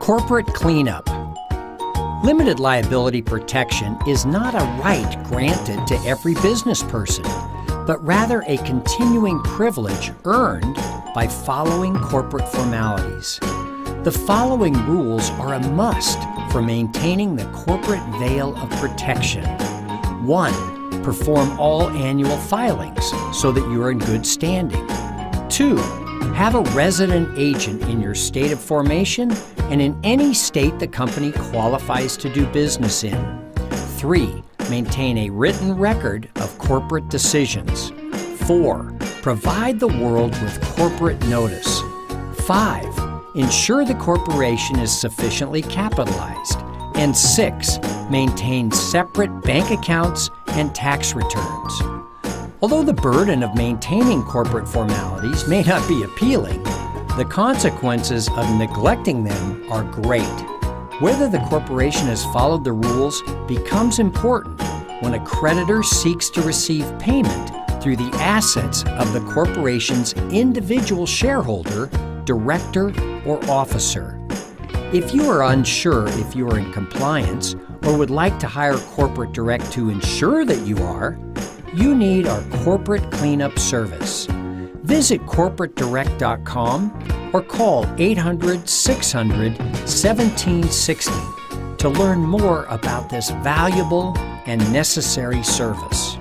Corporate cleanup. Limited liability protection is not a right granted to every business person, but rather a continuing privilege earned by following corporate formalities. The following rules are a must for maintaining the corporate veil of protection. 1. Perform all annual filings so that you are in good standing. 2. Have a resident agent in your state of formation and in any state the company qualifies to do business in. 3. Maintain a written record of corporate decisions. 4. Provide the world with corporate notice. 5. Ensure the corporation is sufficiently capitalized. And 6. Maintain separate bank accounts and tax returns. Although the burden of maintaining corporate formalities may not be appealing, the consequences of neglecting them are great. Whether the corporation has followed the rules becomes important when a creditor seeks to receive payment through the assets of the corporation's individual shareholder, director, or officer. If you are unsure if you are in compliance or would like to hire Corporate Direct to ensure that you are, you need our corporate cleanup service. Visit corporatedirect.com or call 800-600-1760 to learn more about this valuable and necessary service.